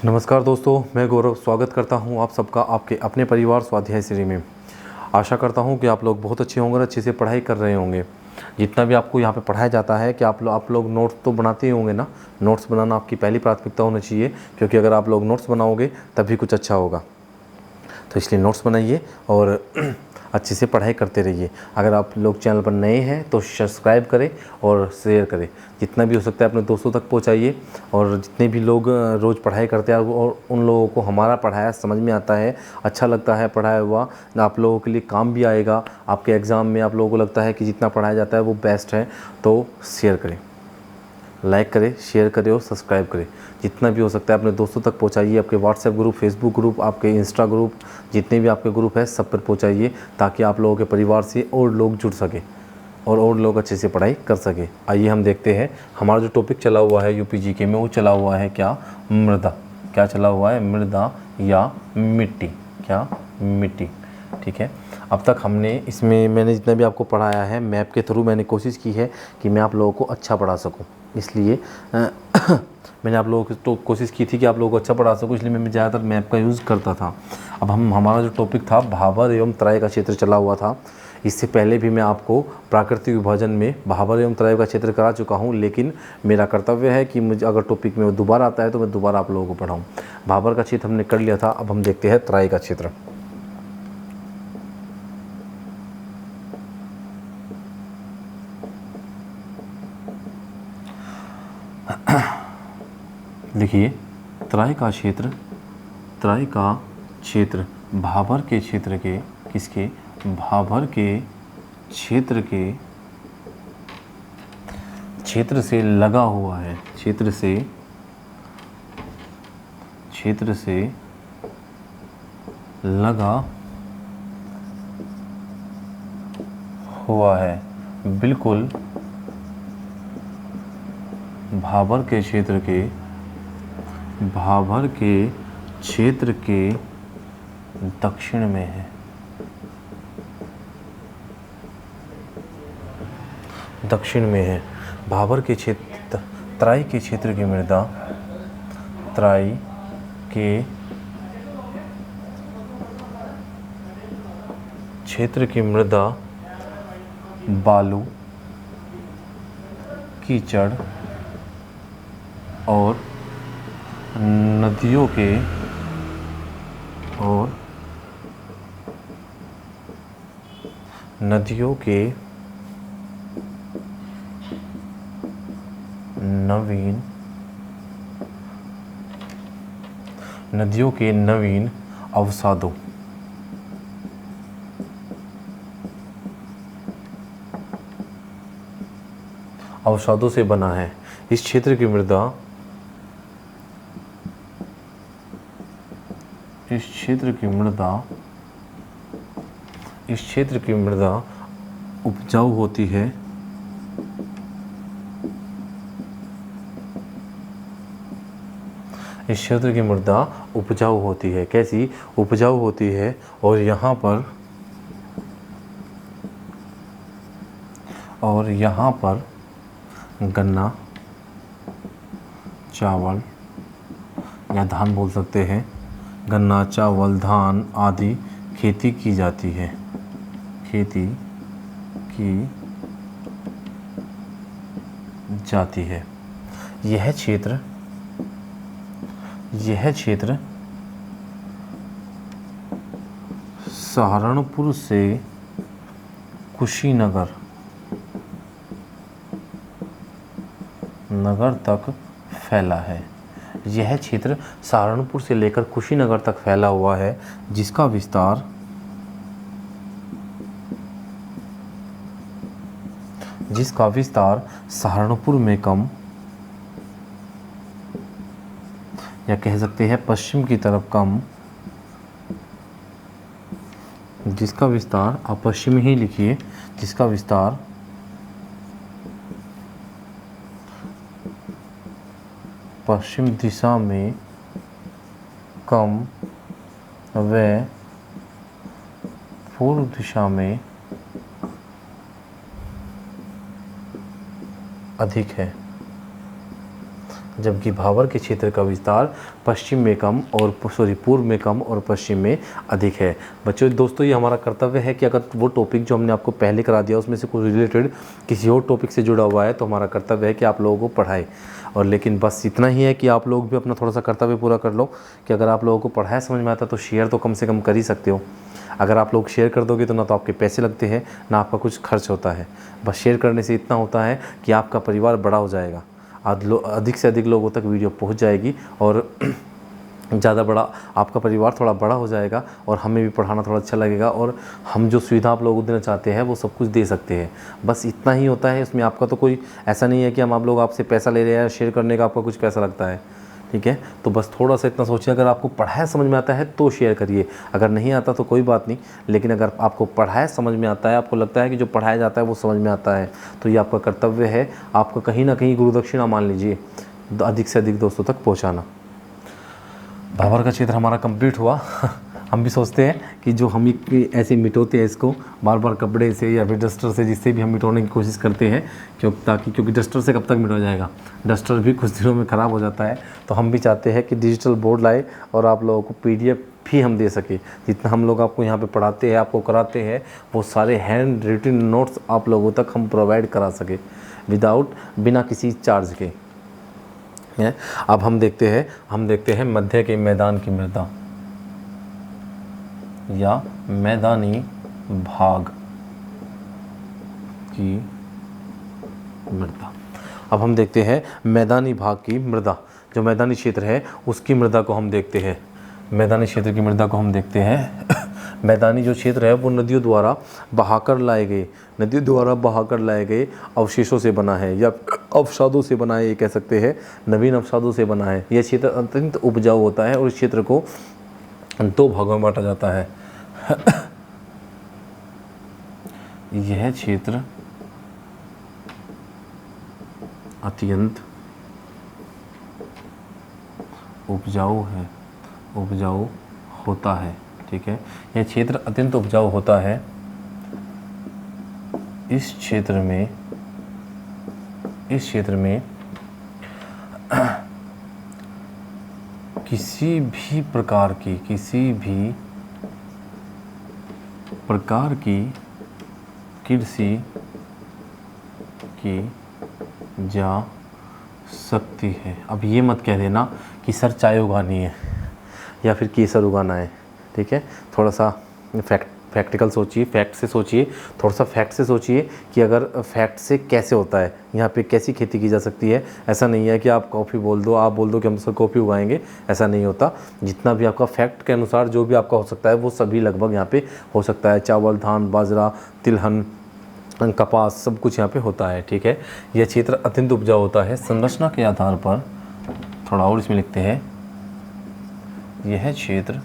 नमस्कार दोस्तों, मैं गौरव स्वागत करता हूं आप सबका आपके अपने परिवार स्वाध्याय श्री में। आशा करता हूं कि आप लोग बहुत अच्छे होंगे और अच्छे से पढ़ाई कर रहे होंगे। जितना भी आपको यहां पे पढ़ाया जाता है कि आप लोग नोट्स तो बनाते ही होंगे ना। नोट्स बनाना आपकी पहली प्राथमिकता होनी चाहिए, क्योंकि अगर आप लोग नोट्स बनाओगे तभी कुछ अच्छा होगा। तो इसलिए नोट्स बनाइए और अच्छे से पढ़ाई करते रहिए। अगर आप लोग चैनल पर नए हैं तो सब्सक्राइब करें और शेयर करें। जितना भी हो सकता है अपने दोस्तों तक पहुंचाइए। और जितने भी लोग रोज़ पढ़ाई करते हैं और उन लोगों को हमारा पढ़ाया समझ में आता है, अच्छा लगता है पढ़ाया हुआ, आप लोगों के लिए काम भी आएगा। आपके एग्ज़ाम में आप लोगों को लगता है कि जितना पढ़ाया जाता है वो बेस्ट है, तो शेयर करें, लाइक करें, शेयर करें और सब्सक्राइब करें। जितना भी हो सकता है अपने दोस्तों तक पहुंचाइए। आपके व्हाट्सएप ग्रुप, फेसबुक ग्रुप, आपके इंस्टा ग्रुप, जितने भी आपके ग्रुप है सब पर पहुंचाइए, ताकि आप लोगों के परिवार से और लोग जुड़ सके और लोग अच्छे से पढ़ाई कर सके। आइए हम देखते हैं हमारा जो टॉपिक चला हुआ है यूपी जीके में, वो चला हुआ है क्या? मृदा। क्या चला हुआ है? मृदा या मिट्टी। क्या? मिट्टी। ठीक है। अब तक हमने इसमें मैंने जितना भी आपको पढ़ाया है मैप के थ्रू मैंने कोशिश की है कि मैं आप लोगों को अच्छा पढ़ा सकूं। इसलिए मैंने आप लोगों की तो कोशिश की थी कि आप लोगों को अच्छा पढ़ा सकूं, इसलिए मैं ज़्यादातर मैप का यूज़ करता था। अब हमारा जो टॉपिक था भाबर एवं तराई का क्षेत्र चला हुआ था। इससे पहले भी मैं आपको प्राकृतिक विभाजन में भाबर एवं तराई का क्षेत्र करा चुका हूं, लेकिन मेरा कर्तव्य है कि मुझे अगर टॉपिक में दोबारा आता है तो मैं दोबारा आप लोगों को पढ़ाऊँ। भाबर का क्षेत्र हमने कर लिया था, अब हम देखते हैं तराई का क्षेत्र। देखिए, तराई का क्षेत्र भाबर के क्षेत्र के किसके? भाबर के क्षेत्र से लगा हुआ है। क्षेत्र से लगा हुआ है। बिल्कुल भाबर के क्षेत्र के दक्षिण में है। भाबर के क्षेत्र तराई के क्षेत्र की मृदा, तराई के क्षेत्र की मृदा बालू, कीचड़ और नदियों के नवीन अवसादों से बना है। इस क्षेत्र की मृदा उपजाऊ होती है। इस क्षेत्र की मृदा उपजाऊ होती है। कैसी उपजाऊ होती है? और यहाँ पर गन्ना, चावल या धान बोल सकते हैं, गन्ना, चावल, धान आदि खेती की जाती है। यह क्षेत्र सहारनपुर से कुशीनगर तक फैला है। यह क्षेत्र सहारनपुर से लेकर कुशीनगर तक फैला हुआ है, जिसका विस्तार सहारनपुर में कम, या कह सकते हैं पश्चिम की तरफ कम, जिसका विस्तार आप पश्चिम ही लिखिए, जिसका विस्तार पश्चिम दिशा में कम व पूर्व दिशा में अधिक है। जबकि भाबर के क्षेत्र का विस्तार पश्चिम में कम और पूर्व में कम और पश्चिम में अधिक है। बच्चों दोस्तों, ये हमारा कर्तव्य है कि अगर वो टॉपिक जो हमने आपको पहले करा दिया उसमें से कोई रिलेटेड किसी और टॉपिक से जुड़ा हुआ है तो हमारा कर्तव्य है कि आप लोगों को पढ़ाए। और लेकिन बस इतना ही है कि आप लोग भी अपना थोड़ा सा कर्तव्य पूरा कर लो कि अगर आप लोगों को पढ़ाया समझ में आता तो शेयर तो कम से कम कर ही सकते हो। अगर आप लोग शेयर कर दोगे तो ना तो आपके पैसे लगते हैं ना आपका कुछ खर्च होता है। बस शेयर करने से इतना होता है कि आपका परिवार बड़ा हो जाएगा, अधिक से अधिक लोगों तक वीडियो पहुंच जाएगी और ज़्यादा बड़ा आपका परिवार थोड़ा बड़ा हो जाएगा और हमें भी पढ़ाना थोड़ा अच्छा लगेगा और हम जो सुविधा आप लोगों को देना चाहते हैं वो सब कुछ दे सकते हैं। बस इतना ही होता है इसमें। आपका तो कोई ऐसा नहीं है कि हम आप लोग आपसे पैसा ले रहे हैं, शेयर करने का आपका कुछ पैसा लगता है, ठीक है। तो बस थोड़ा सा इतना सोचिए, अगर आपको पढ़ाया समझ में आता है तो शेयर करिए, अगर नहीं आता तो कोई बात नहीं। लेकिन अगर आपको पढ़ाया समझ में आता है, आपको लगता है कि जो पढ़ाया जाता है वो समझ में आता है, तो ये आपका कर्तव्य है, आपका कहीं ना कहीं गुरुदक्षिणा मान लीजिए, अधिक से अधिक दोस्तों तक पहुँचाना। भाबर का क्षेत्र हमारा कंप्लीट हुआ। हम भी सोचते हैं कि जो हम ऐसे मिटोते हैं इसको बार बार कपड़े से या फिर डस्टर से, जिससे भी हम मिटोने की कोशिश करते हैं, क्योंकि डस्टर से कब तक मिटा जाएगा, डस्टर भी कुछ दिनों में ख़राब हो जाता है। तो हम भी चाहते हैं कि डिजिटल बोर्ड लाए और आप लोगों को PDF भी हम दे सके। जितना हम लोग आपको यहाँ पे पढ़ाते हैं, आपको कराते हैं, वो सारे हैंड रिटन नोट्स आप लोगों तक हम प्रोवाइड करा सके बिना किसी चार्ज के। अब हम देखते हैं मध्य के मैदान की मृदा या मैदानी भाग की मृदा। अब हम देखते हैं मैदानी भाग की मृदा, जो मैदानी क्षेत्र है उसकी मृदा को हम देखते हैं। मैदानी क्षेत्र की मृदा को हम देखते हैं। मैदानी जो क्षेत्र है वो नदियों द्वारा बहाकर लाए गए अवशेषों से बना है या अवसादों से बना है, ये कह सकते हैं, नवीन अवसादों से बना है। यह क्षेत्र अत्यंत उपजाऊ होता है और इस क्षेत्र को 2 भागों में बांटा जाता है। यह क्षेत्र अत्यंत उपजाऊ होता है, ठीक है। यह क्षेत्र अत्यंत उपजाऊ होता है। इस क्षेत्र में किसी भी प्रकार की कृषि की जा सकती है। अब ये मत कह देना कि सर चाय उगानी है या फिर केसर उगाना है, ठीक है। थोड़ा सा फैक्टिकल सोचिए, फैक्ट से सोचिए कि अगर फैक्ट से कैसे होता है, यहाँ पे कैसी खेती की जा सकती है। ऐसा नहीं है कि आप कॉफ़ी बोल दो कि हम सर कॉफ़ी उगाएंगे, ऐसा नहीं होता। जितना भी आपका फैक्ट के अनुसार जो भी आपका हो सकता है वो सभी लगभग यहाँ पे हो सकता है। चावल, धान, बाजरा, तिलहन, कपास, सब कुछ यहाँ पे होता है, ठीक है। यह क्षेत्र अत्यंत उपजाऊ होता है। संरचना के आधार पर थोड़ा और इसमें लिखते हैं, यह क्षेत्र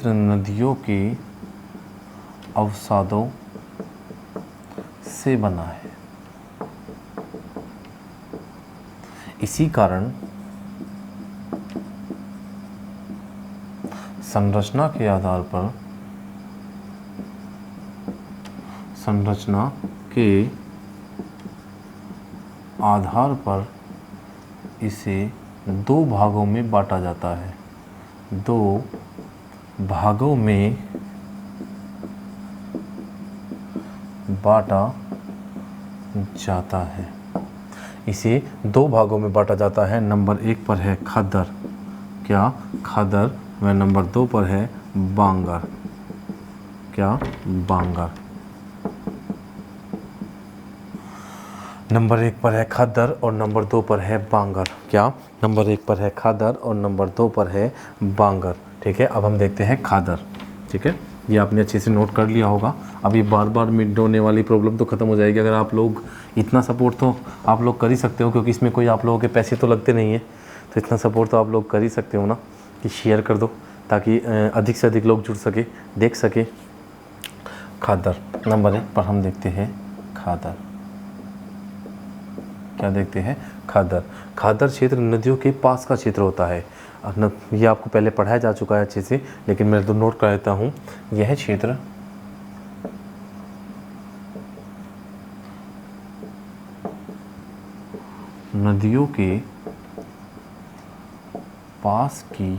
नदियों के अवसादों से बना है। इसी कारण संरचना के आधार पर इसे 2 भागों में बांटा जाता है। 2 भागों में बांटा जाता है। इसे 2 भागों में बांटा जाता है। नंबर 1 पर है खादर, क्या खादर, व नंबर 2 पर है बांगर, क्या बांगर। नंबर 1 पर है खादर और नंबर 2 पर है बांगर, क्या नंबर 1 पर है खादर और नंबर 2 पर है बांगर, ठीक है। अब हम देखते हैं खादर, ठीक है। ये आपने अच्छे से नोट कर लिया होगा। अब ये बार बार मिट होने वाली प्रॉब्लम तो ख़त्म हो जाएगी अगर आप लोग इतना सपोर्ट तो आप लोग कर ही सकते हो, क्योंकि इसमें कोई आप लोगों के पैसे तो लगते नहीं है। तो इतना सपोर्ट तो आप लोग कर ही सकते हो ना कि शेयर कर दो, ताकि अधिक से अधिक लोग जुड़ सके, देख सके। खादर नंबर 1 पर हम देखते हैं खादर, क्या देखते हैं, खादर। खादर क्षेत्र नदियों के पास का क्षेत्र होता है। ये आपको पहले पढ़ाया जा चुका है अच्छे से, लेकिन मैं तो नोट कर लेता हूँ। यह क्षेत्र नदियों के पास की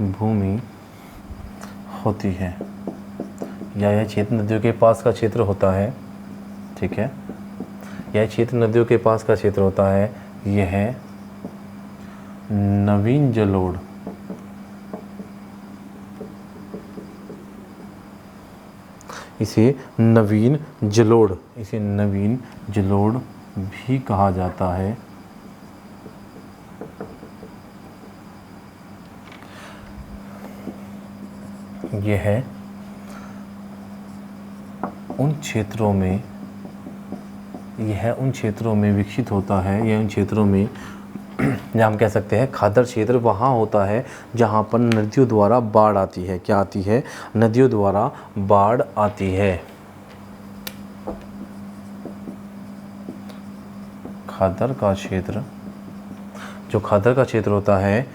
भूमि होती है, या यह क्षेत्र नदियों के पास का क्षेत्र होता है, ठीक है, यह क्षेत्र नदियों के पास का क्षेत्र होता है, यह नवीन जलोढ़ इसे नवीन जलोढ़ भी कहा जाता है। यह उन क्षेत्रों में विकसित होता है, यह उन क्षेत्रों में या हम कह सकते हैं खादर क्षेत्र वहाँ होता है जहाँ पर नदियों द्वारा बाढ़ आती है। क्या आती है? नदियों द्वारा बाढ़ आती है। खादर का क्षेत्र, जो खादर का क्षेत्र होता है,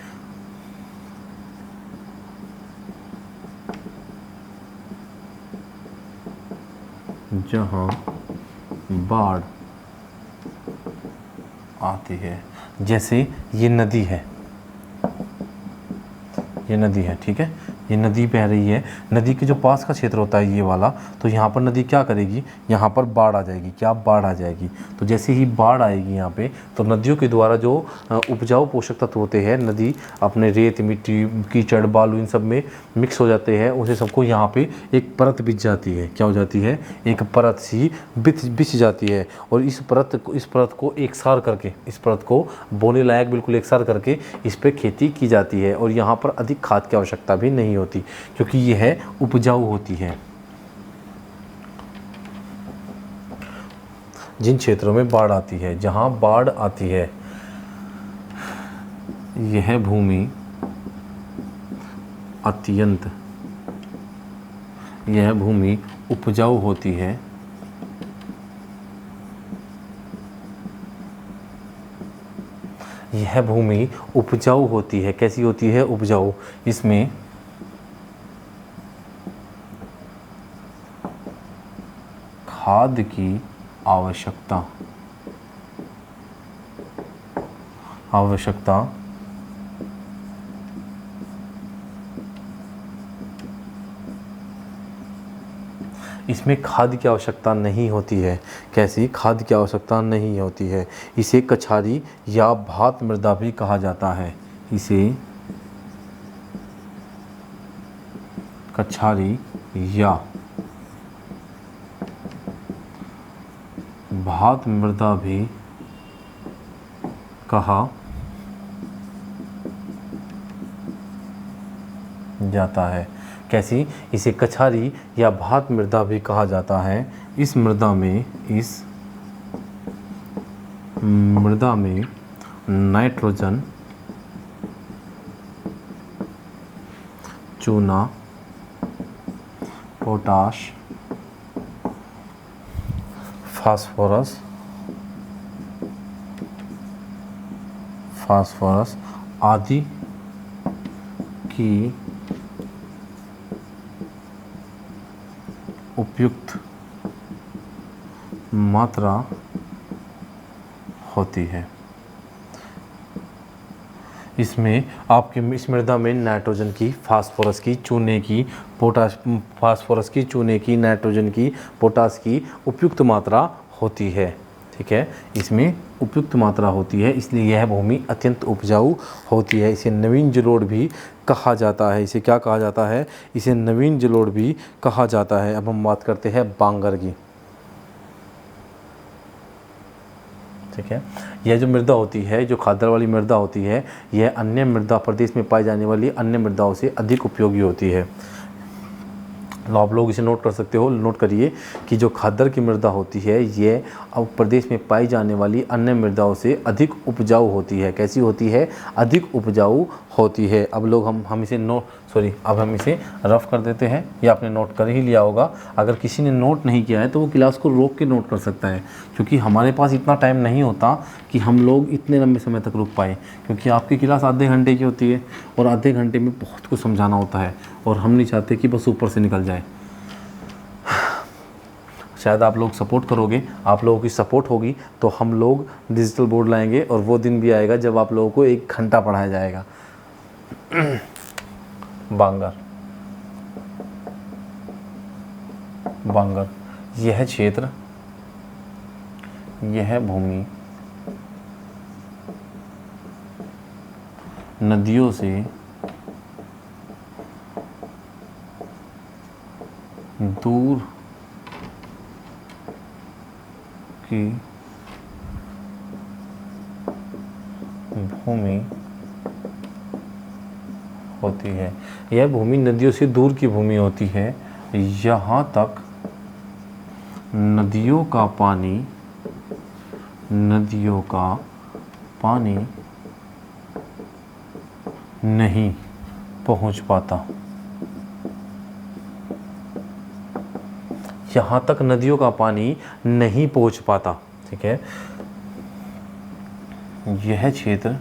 जहाँ बाढ़ आती है, जैसे ये नदी है, ठीक है, ये नदी बह रही है, नदी के जो पास का क्षेत्र होता है ये वाला, तो यहाँ पर नदी क्या करेगी, यहाँ पर बाढ़ आ जाएगी। क्या बाढ़ आ जाएगी? तो जैसे ही बाढ़ आएगी यहाँ पे, तो नदियों के द्वारा जो उपजाऊ पोषक तत्व होते हैं, नदी अपने रेत, मिट्टी, कीचड़, बालू इन सब में मिक्स हो जाते हैं, उसे सबको यहाँ पे एक परत बिछ जाती है। क्या हो जाती है? एक परत सी बिछ जाती है। और इस परत को एकसार करके, इस परत को बोने लायक बिल्कुल एकसार करके इस पर खेती की जाती है। और यहाँ पर अधिक खाद की आवश्यकता भी नहीं होती, क्योंकि यह उपजाऊ होती है। जिन क्षेत्रों में बाढ़ आती है, जहां बाढ़ आती है, यह भूमि उपजाऊ होती है। यह भूमि उपजाऊ होती है। कैसी होती है? उपजाऊ। इसमें खाद की आवश्यकता इसमें खाद की आवश्यकता नहीं होती है। कैसी? खाद की आवश्यकता नहीं होती है। इसे कछारी या भात मृदा भी कहा जाता है। इसे कछारी या भात मृदा भी कहा जाता है। कैसी? इसे कछारी या भात मृदा भी कहा जाता है। इस मृदा में नाइट्रोजन, चूना, पोटाश, फास्फोरस आदि की उपयुक्त मात्रा होती है। इसमें आपके इस मृदा में नाइट्रोजन की, फास्फोरस की, चूने की, नाइट्रोजन की, पोटास की उपयुक्त मात्रा होती है। ठीक है, इसमें उपयुक्त मात्रा होती है, इसलिए यह भूमि अत्यंत उपजाऊ होती है। इसे नवीन जलोढ़ भी कहा जाता है। इसे क्या कहा जाता है? इसे नवीन जलोढ़ भी कहा जाता है। अब हम बात करते हैं बांगर की। ठीक है, यह जो मृदा होती है, जो खादर वाली मृदा होती है, यह अन्य मृदा प्रदेश में पाई जाने वाली अन्य मृदाओं से अधिक उपयोगी होती है। आप लोग इसे नोट कर सकते हो, नोट करिए कि जो खादर की मृदा होती है, ये अब प्रदेश में पाई जाने वाली अन्य मृदाओं से अधिक उपजाऊ होती है। कैसी होती है? अधिक उपजाऊ होती है। अब लोग हम इसे अब हम इसे रफ कर देते हैं, या आपने नोट कर ही लिया होगा। अगर किसी ने नोट नहीं किया है तो वो क्लास को रोक के नोट कर सकता है, क्योंकि हमारे पास इतना टाइम नहीं होता कि हम लोग इतने लंबे समय तक रुक पाए, क्योंकि आपकी क्लास आधे घंटे की होती है और आधे घंटे में बहुत कुछ समझाना होता है, और हम नहीं चाहते कि बस ऊपर से निकल जाए। शायद आप लोग सपोर्ट करोगे, आप लोगों की सपोर्ट होगी तो हम लोग डिजिटल बोर्ड लाएंगे और वो दिन भी आएगा जब आप लोगों को 1 घंटा पढ़ाया जाएगा। बांगर, बांगर यह क्षेत्र, यह भूमि नदियों से दूर की भूमि होती है। यह भूमि नदियों से दूर की भूमि होती है। यहाँ तक नदियों का पानी नहीं पहुँच पाता। यहाँ तक नदियों का पानी नहीं पहुँच पाता। ठीक है, यह क्षेत्र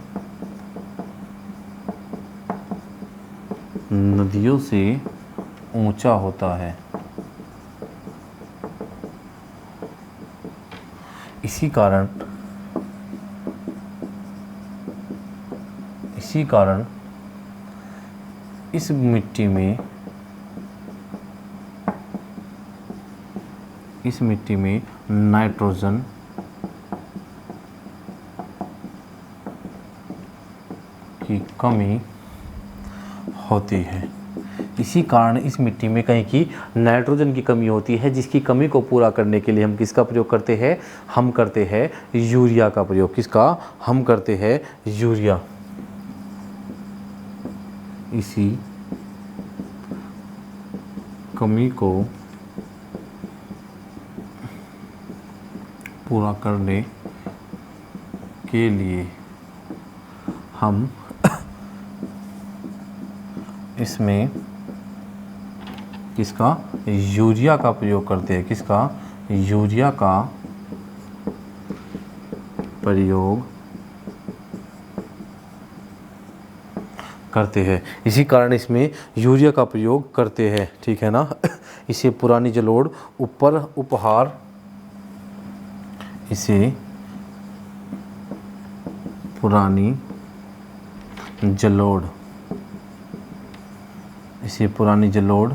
नदियों से ऊंचा होता है। इसी कारण इस मिट्टी में नाइट्रोजन की कमी होती है। इसी कारण इस मिट्टी में कहीं की नाइट्रोजन की कमी होती है, जिसकी कमी को पूरा करने के लिए हम किसका प्रयोग करते हैं? हम करते हैं यूरिया का प्रयोग। किसका? हम करते हैं यूरिया। इसी कमी को पूरा करने के लिए हम इसमें किसका? यूरिया का प्रयोग करते हैं। किसका? यूरिया का प्रयोग करते हैं। इसी कारण इसमें यूरिया का प्रयोग करते हैं। ठीक है ना। इसे पुरानी जलोढ़ उपहार, इसे पुरानी जलोढ़,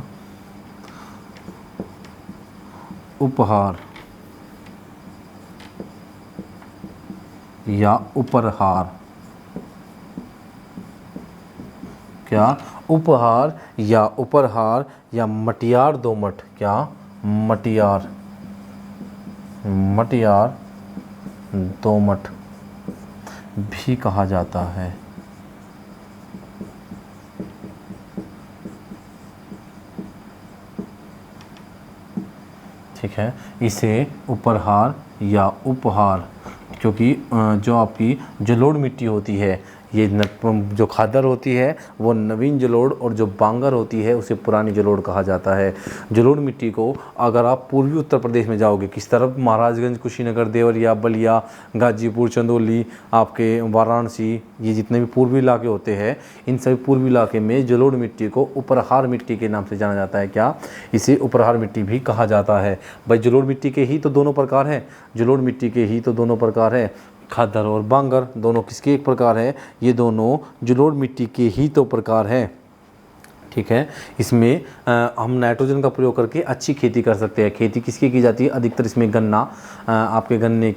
उपहार या उपहार, क्या? उपहार या उपहार या मटियार दोमट, क्या? मटियार दोमट भी कहा जाता है। ठीक है, इसे उपहार या उपहार, क्योंकि जो आपकी जलोढ़ मिट्टी होती है, ये जो खादर होती है वो नवीन जलोढ़, और जो बांगर होती है उसे पुरानी जलोढ़ कहा जाता है। जलोढ़ मिट्टी को अगर आप पूर्वी उत्तर प्रदेश में जाओगे, किस तरफ? महाराजगंज, कुशीनगर, देवरिया, बलिया, गाजीपुर, चंदौली, आपके वाराणसी, ये जितने भी पूर्वी इलाके होते हैं, इन सभी पूर्वी इलाके में जलोढ़ मिट्टी को उपहार मिट्टी के नाम से जाना जाता है। क्या? इसे उपहार मिट्टी भी कहा जाता है। भाई जलोढ़ मिट्टी के ही तो दोनों प्रकार हैं, जलोढ़ मिट्टी के ही तो दोनों प्रकार हैं। खादर और बांगर दोनों किसके एक प्रकार है? ये दोनों जलोढ़ मिट्टी के ही तो प्रकार हैं। ठीक है, इसमें हम नाइट्रोजन का प्रयोग करके अच्छी खेती कर सकते हैं। खेती किसकी की जाती है? अधिकतर इसमें गन्ना, आपके गन्ने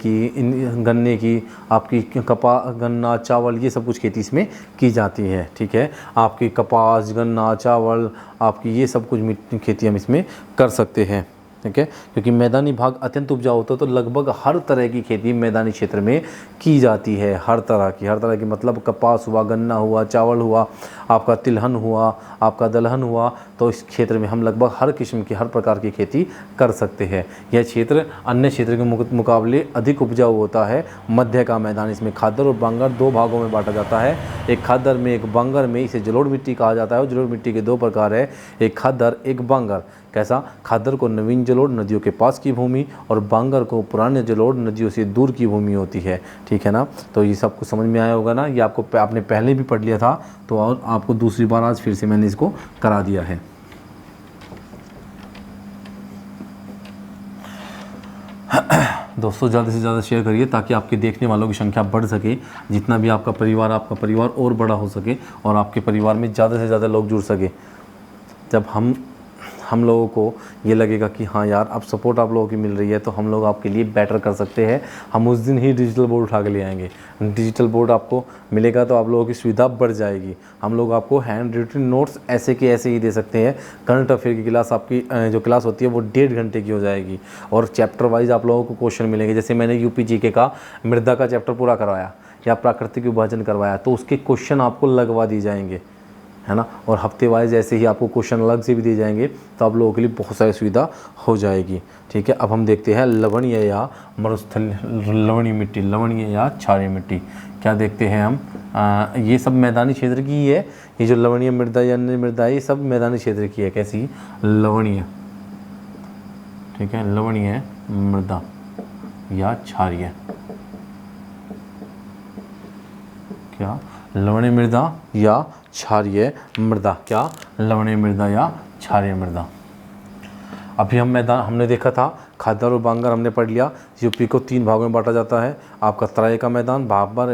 की आपकी गन्ना, चावल, ये सब कुछ खेती इसमें की जाती है। ठीक है, आपकी कपास, गन्ना, चावल, आपकी ये सब कुछ खेती हम इसमें कर सकते हैं। ठीक है, क्योंकि मैदानी भाग अत्यंत उपजाऊ होता है, तो लगभग हर तरह की खेती मैदानी क्षेत्र में की जाती है। हर तरह की मतलब कपास हुआ, गन्ना हुआ, चावल हुआ, आपका तिलहन हुआ, आपका दलहन हुआ, तो इस क्षेत्र में हम लगभग हर किस्म की, हर प्रकार की खेती कर सकते हैं। यह क्षेत्र अन्य क्षेत्र के मुकाबले अधिक उपजाऊ होता है। मध्य का मैदान, इसमें खादर और बांगर 2 भागों में बांटा जाता है। एक खादर में, एक बांगर में। इसे जलोढ़ मिट्टी कहा जाता है और जलोढ़ मिट्टी के 2 प्रकार है, एक खादर, एक बांगर। कैसा? खादर को नवीन जलोढ़, नदियों के पास की भूमि, और बांगर को पुराने जलोढ़, नदियों से दूर की भूमि होती है। ठीक है ना। तो ये सब कुछ समझ में आया होगा ना। ये आपने पहले भी पढ़ लिया था, तो और आपको दूसरी बार आज फिर से मैंने इसको करा दिया है। दोस्तों ज़्यादा से ज़्यादा शेयर करिए ताकि आपके देखने वालों की संख्या बढ़ सके, जितना भी आपका परिवार और बड़ा हो सके और आपके परिवार में ज़्यादा से ज़्यादा लोग जुड़ सके। जब हम लोगों को ये लगेगा कि हाँ यार अब सपोर्ट आप लोगों की मिल रही है तो हम लोग आपके लिए बेटर कर सकते हैं, हम उस दिन ही डिजिटल बोर्ड उठा के ले आएंगे। डिजिटल बोर्ड आपको मिलेगा तो आप लोगों की सुविधा बढ़ जाएगी। हम लोग आपको हैंड रिटन नोट्स ऐसे के ऐसे ही दे सकते हैं। करंट अफेयर की क्लास आपकी जो क्लास होती है वो 1.5 घंटे की हो जाएगी और चैप्टर वाइज आप लोगों को क्वेश्चन मिलेंगे। जैसे मैंने यूपी जीके का मृदा का चैप्टर पूरा करवाया या प्राकृतिक विभाजन करवाया तो उसके क्वेश्चन आपको लगवा दिए जाएंगे, है ना। और हफ्ते वाइज ऐसे ही आपको क्वेश्चन अलग से भी दिए जाएंगे तो आप लोगों के लिए बहुत सारी सुविधा हो जाएगी। ठीक है, अब हम देखते हैं लवणीय या मरुस्थल, लवणीय मिट्टी, लवणीय या क्षारीय मिट्टी। क्या देखते हैं हम, ये सब मैदानी क्षेत्र की ही है। ये जो लवणीय मृदा या अन्य मृदा है ये सब मैदानी क्षेत्र की है। कैसी? लवणीय। ठीक है, लवणीय मृदा या क्षारीय। क्या? लवणीय मृदा या क्षारीय मृदा। क्या? लवणीय मृदा या क्षारीय मृदा। अभी हमने देखा था खादर और बांगर हमने पढ़ लिया। यूपी को 3 भागों में बांटा जाता है। आपका तराई का मैदान, भाबर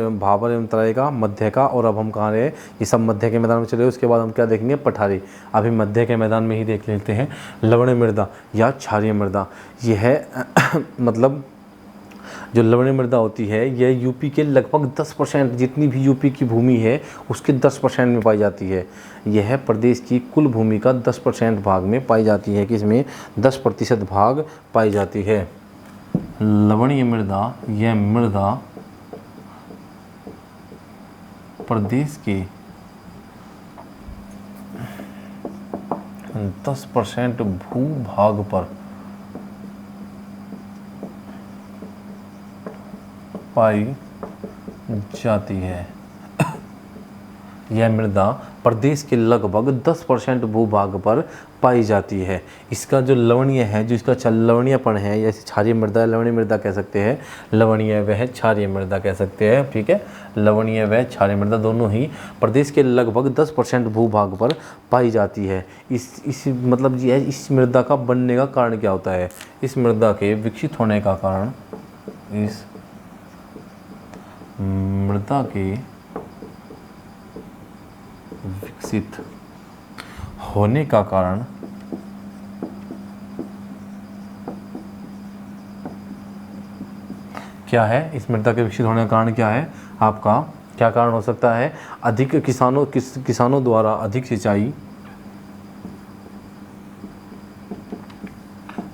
एवं तराई का, मध्य का, और अब हम कहाँ रहे? ये सब मध्य के मैदान में चले। उसके बाद हम क्या देखेंगे? पठारी। अभी मध्य के मैदान में ही देख लेते हैं लवणीय मृदा या क्षारीय मृदा। यह है मतलब जो लवणीय मृदा होती है यह यूपी के लगभग 10%, जितनी भी यूपी की भूमि है उसके 10% में पाई जाती है। यह प्रदेश की कुल भूमि का 10% भाग में पाई जाती है। किसमें? 10% भाग पाई जाती है। लवणीय मृदा, यह मृदा प्रदेश के 10% भूभाग पर पाई जाती है। यह मृदा प्रदेश के लगभग 10% भूभाग पर पाई जाती है। इसका जो लवणीय है, जो इसका लवणीयपन है, जैसे क्षारीय मृदा, लवणीय मृदा कह सकते हैं, लवणीय वह क्षारीय मृदा कह सकते हैं। ठीक है, लवणीय व क्षारीय मृदा दोनों ही प्रदेश के लगभग 10% भूभाग पर पाई जाती है। इस मतलब ये इस मृदा का बनने का कारण क्या होता है? इस मृदा के विकसित होने का कारण, इस मृदा के विकसित होने का कारण क्या है? इस मृदा के विकसित होने का कारण क्या है? आपका क्या कारण हो सकता है? अधिक किसानों द्वारा अधिक सिंचाई,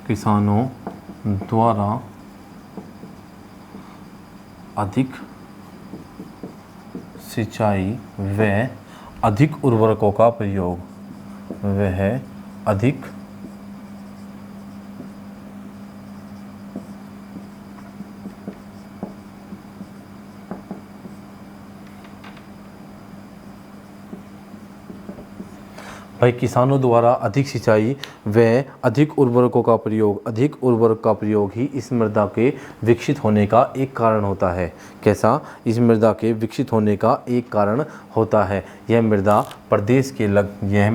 किसानों द्वारा अधिक सिंचाई व अधिक उर्वरकों का प्रयोग, वह अधिक भाई किसानों द्वारा अधिक सिंचाई व अधिक उर्वरकों का प्रयोग, अधिक उर्वरक का प्रयोग ही इस मृदा के विकसित होने का एक कारण होता है। कैसा? इस मृदा के विकसित होने का एक कारण होता है। यह मृदा प्रदेश के यह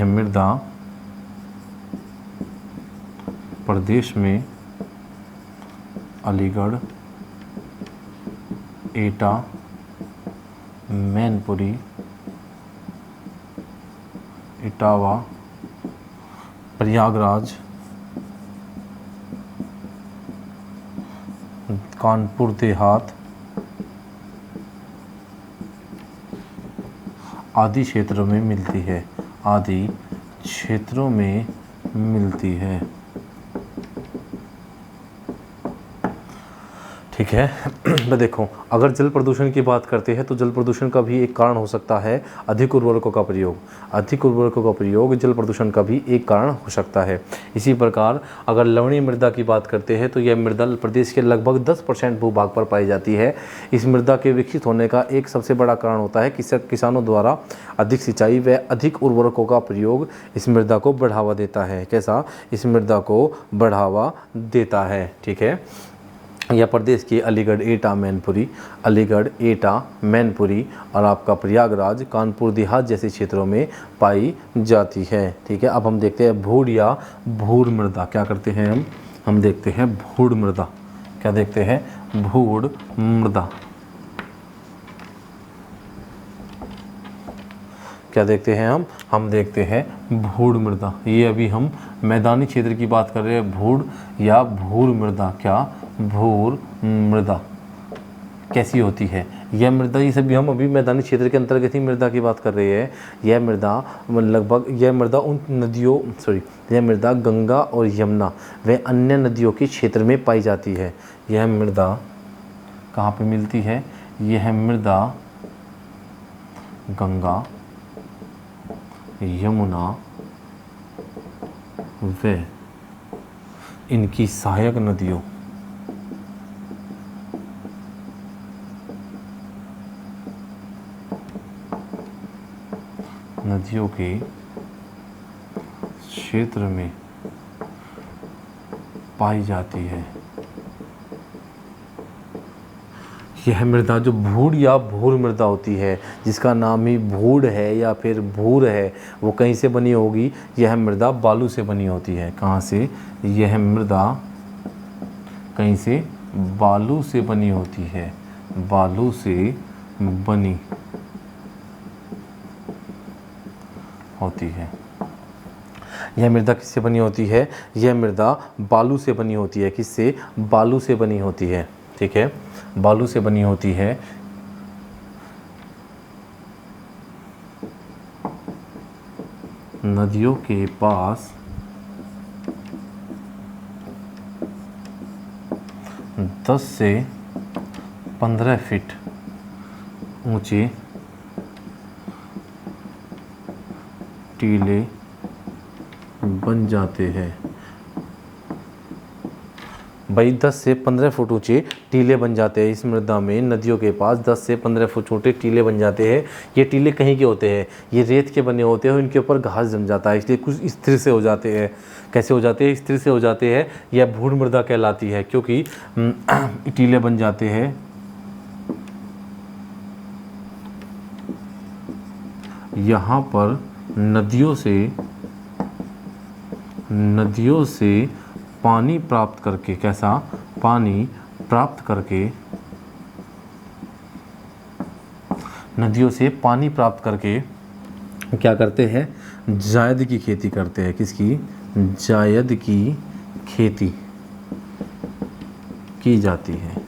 मृदा प्रदेश में अलीगढ़, एटा, मैनपुरी, इटावा, प्रयागराज, कानपुर देहात आदि क्षेत्रों में मिलती है। आदि क्षेत्रों में मिलती है। ठीक है। मैं देखो, अगर जल प्रदूषण की बात करते हैं तो जल प्रदूषण का भी एक कारण हो सकता है अधिक उर्वरकों का प्रयोग। अधिक उर्वरकों का प्रयोग जल प्रदूषण का भी एक कारण हो सकता है। इसी प्रकार अगर लवणीय मृदा की बात करते हैं तो यह मृदा प्रदेश के लगभग 10% भूभाग पर पाई जाती है। इस मृदा के विकसित होने का एक सबसे बड़ा कारण होता है कि किसानों द्वारा अधिक सिंचाई व अधिक उर्वरकों का प्रयोग इस मृदा को बढ़ावा देता है। कैसा? इस मृदा को बढ़ावा देता है। ठीक है। या प्रदेश के अलीगढ़, एटा, मैनपुरी, अलीगढ़, एटा, मैनपुरी और आपका प्रयागराज, कानपुर देहात जैसे क्षेत्रों में पाई जाती है। ठीक है, अब हम देखते हैं भूड़ या भूर मृदा। क्या करते हैं हम देखते हैं भूड़ मृदा। क्या देखते हैं? भूड़ मृदा। क्या देखते हैं हम देखते हैं भूड़ मृदा। ये अभी हम मैदानी क्षेत्र की बात कर रहे हैं। भूड़ या भूर मृदा। क्या? भूर मृदा कैसी होती है यह मृदा? ये सभी हम अभी मैदानी क्षेत्र के अंतर्गत ही मृदा की बात कर रहे हैं। यह मृदा लगभग यह मृदा गंगा और यमुना व अन्य नदियों के क्षेत्र में पाई जाती है। यह मृदा कहाँ पे मिलती है? यह मृदा गंगा, यमुना व इनकी सहायक नदियों के क्षेत्र में पाई जाती है। यह मृदा जो भूड़ या भूर मृदा होती है, जिसका नाम ही भूड़ है या फिर भूर है, वो कहीं से बनी होगी? यह मृदा बालू से बनी होती है। कहाँ से? यह मृदा कहीं से बालू से बनी होती है। बालू से बनी होती है। यह मृदा किससे बनी होती है? यह मृदा बालू से बनी होती है। किससे? बालू से बनी होती है। ठीक है, बालू से बनी होती है। नदियों के पास 10 से 15 फीट ऊंचे टीले बन जाते हैं। भाई 10 से 15 फुट ऊंचे टीले बन जाते हैं। इस मृदा में नदियों के पास 10 से 15 फुट छोटे टीले बन जाते हैं। ये टीले कहीं के होते हैं? ये रेत के बने होते हैं और इनके ऊपर घास जम जाता है, इसलिए कुछ स्थिर से हो जाते हैं। कैसे हो जाते हैं? स्थिर से हो जाते हैं। यह भूड़ मृदा कहलाती है, क्योंकि टीले बन जाते हैं। यहाँ पर नदियों से पानी प्राप्त करके, कैसा? पानी प्राप्त करके, नदियों से पानी प्राप्त करके क्या करते हैं? जायद की खेती करते हैं। किसकी? जायद की खेती की जाती है।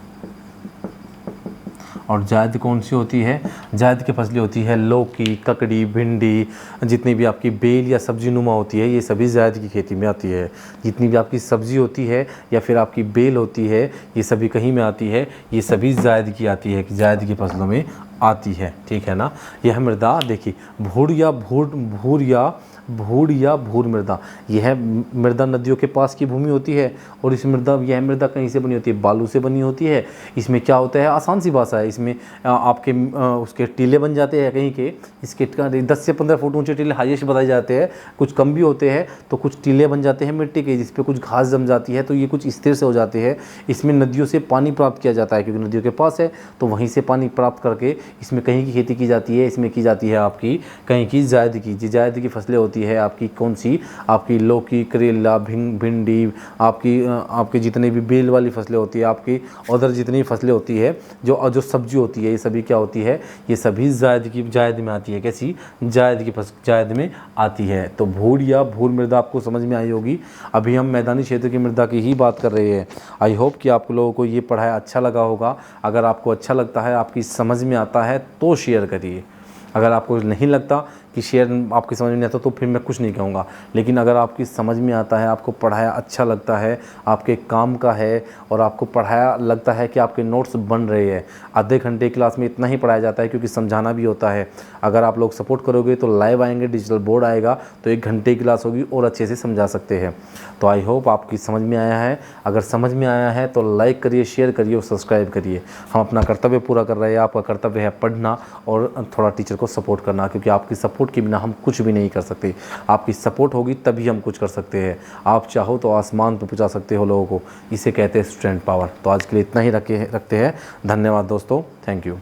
और जायद कौन सी होती है? जायद की फसलें होती है लौकी, ककड़ी, भिंडी, जितनी भी आपकी बेल या सब्जी नुमा होती है, ये सभी जायद की खेती में आती है। जितनी भी आपकी सब्जी होती है या फिर आपकी बेल होती है, ये सभी कहीं में आती है? ये सभी जायद की आती है, कि जायद की फसलों में आती है। ठीक है ना। यह मृदा देखिए भूड़ या भूर मृदा, यह मृदा नदियों के पास की भूमि होती है। और यह मृदा कहीं से बनी होती है? बालू से बनी होती है। इसमें क्या होता है? आसान सी भाषा है। इसमें आपके उसके टीले बन जाते हैं कहीं के, इसके 10 से 15 फुट ऊंचे टीले हाईएस्ट बताए जाते हैं। कुछ कम भी होते हैं, तो कुछ टीले बन जाते हैं मिट्टी के, जिस पे कुछ घास जम जाती है, तो ये कुछ स्थिर से हो जाते हैं। इसमें नदियों से पानी प्राप्त किया जाता है, क्योंकि नदियों के पास है, तो वहीं से पानी प्राप्त करके इसमें कहीं की खेती की जाती है। इसमें की जाती है आपकी कहीं की जायद की फसलें होती है। आपकी कौन सी? आपकी लौकी, करेला, भिंडी, आपकी जितनी भी बेल वाली फसलें होती है, आपकी अदर जितनी फसलें होती है, जो सब्जी होती है, ये सभी क्या होती है? ये सभी जायद में आती है। कैसी? जायद में आती है। तो भूड़ या भूर मृदा आपको समझ में आई होगी। अभी हम मैदानी क्षेत्र की मृदा की ही बात कर रहे हैं। आई होप कि आप लोगों को ये पढ़ाया अच्छा लगा होगा। अगर आपको अच्छा लगता है, आपकी समझ में आता है, तो शेयर करिए। अगर आपको नहीं लगता कि शेयर आपकी समझ में नहीं आता, तो फिर मैं कुछ नहीं कहूँगा। लेकिन अगर आपकी समझ में आता है, आपको पढ़ाया अच्छा लगता है, आपके काम का है, और आपको पढ़ाया लगता है कि आपके नोट्स बन रहे हैं। आधे घंटे क्लास में इतना ही पढ़ाया जाता है, क्योंकि समझाना भी होता है। अगर आप लोग सपोर्ट करोगे तो लाइव आएंगे, डिजिटल बोर्ड आएगा, तो 1 घंटे की क्लास होगी और अच्छे से समझा सकते हैं। तो आई होप आपकी समझ में आया है। अगर समझ में आया है तो लाइक करिए, शेयर करिए और सब्सक्राइब करिए। हम अपना कर्तव्य पूरा कर रहे हैं। आपका कर्तव्य है पढ़ना और थोड़ा टीचर को सपोर्ट करना, क्योंकि आपकी सपोर्ट सपोर्ट के बिना हम कुछ भी नहीं कर सकते। आपकी सपोर्ट होगी तभी हम कुछ कर सकते हैं। आप चाहो तो आसमान पर पहुंचा सकते हो लोगों को, इसे कहते हैं स्टूडेंट पावर। तो आज के लिए इतना ही रखते हैं। धन्यवाद दोस्तों, थैंक यू।